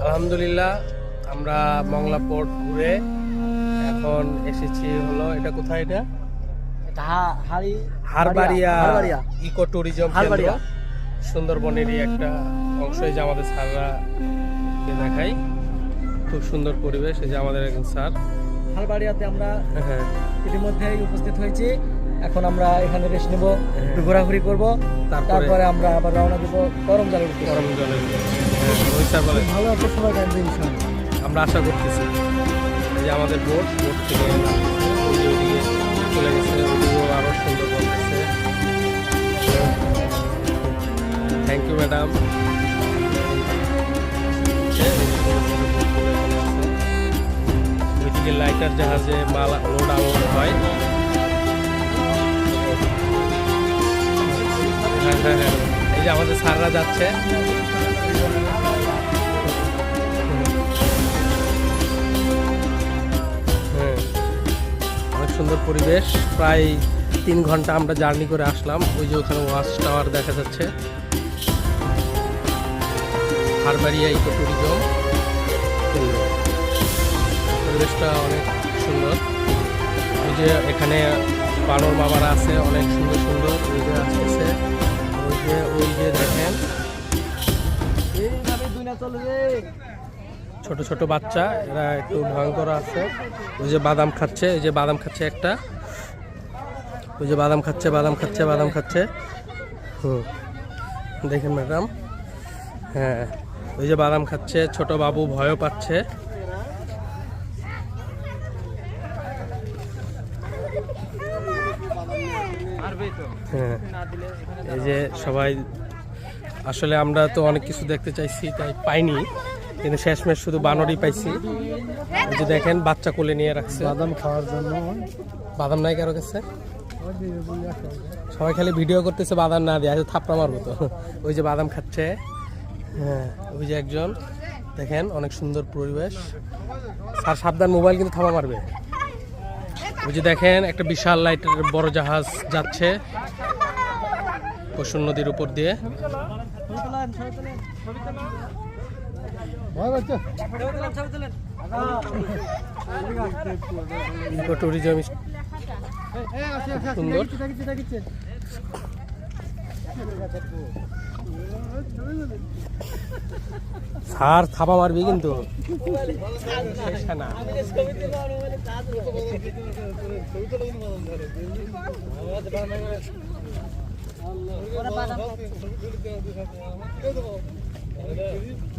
আলহামদুলিল্লাহ আমরা মংলা পোর্ট ঘুরে এখন এসেছি হলো এটা কোথায় এটা হারবাড়িয়া ইকো ট্যুরিজম কেন্দ্র সুন্দরবনেরই একটা অংশ। এই যে আমাদের স্যাররা দেখাই খুব সুন্দর পরিবেশ। এই যে আমাদের একজন স্যার হারবাড়িয়াতে আমরা ইতিমধ্যেই উপস্থিত হয়েছি। এখন আমরা এখানে রেস্ট নেব, একটু ঘোরাঘুরি করব, তারপরে আমরা আবার রওনা দেব গরম জলে। ভালো একটা সময় কাটবে ইনশাআল্লাহ আমরা আশা করতেছি। এই যে আমাদের বোট থেকে ওইদিকে চলে গেছে, ওইদিকেও আরও সুন্দর বলতেছে। Thank you madam. ওইদিকে লাইটার জাহাজে মাল লোড আনলোড হয়। হ্যাঁ, এই যে আমাদের স্যাররা যাচ্ছে। অনেক সুন্দর পরিবেশ। প্রায় 3 ঘন্টা আমরা জার্নি করে আসলাম। ওই যে ওখানে ওয়াচ টাওয়ার দেখা যাচ্ছে। হারবাড়িয়া ইকো ট্যুরিজম কেন্দ্র, পরিবেশটা অনেক সুন্দর। ওই যে এখানে বানর মামারা আছে, অনেক সুন্দর সুন্দর। ওই যে আসতেছে, ওই যে দেখেন ছোট ছোট বাচ্চা, এরা একটু ভয়ঙ্কর আছে। ওই যে বাদাম খাচ্ছে, এই যে বাদাম খাচ্ছে একটা, ওই যে বাদাম খাচ্ছে। দেখেন ম্যাডাম, হ্যাঁ ওই যে বাদাম খাচ্ছে। ছোট বাবু ভয়ও পাচ্ছে। হ্যাঁ, এই যে সবাই আসলে আমরা তো অনেক কিছু দেখতে চাইছি, তাই পাইনি, কিন্তু শেষমেশ শুধু বানরই পাইছি। এই যে দেখেন বাচ্চা কোলে নিয়ে রাখছে বাদাম খাওয়ার জন্য। বাদাম নাই কারো কাছে, সবাই খালি ভিডিও করতেছে, বাদাম না দিয়ে থাপড়া মারবো তো। ওই যে বাদাম খাচ্ছে, হ্যাঁ ওই যে একজন দেখেন, অনেক সুন্দর পরিবেশ। স্যার সাবধান, মোবাইল কিন্তু থাপা মারবে। ওই যে দেখেন একটা বিশাল লাইটের বড় জাহাজ যাচ্ছে কসুর নদীর উপর দিয়ে। ইকো ট্যুরিজম সুন্দর। স্যার থাপা মারবি কিন্তু না।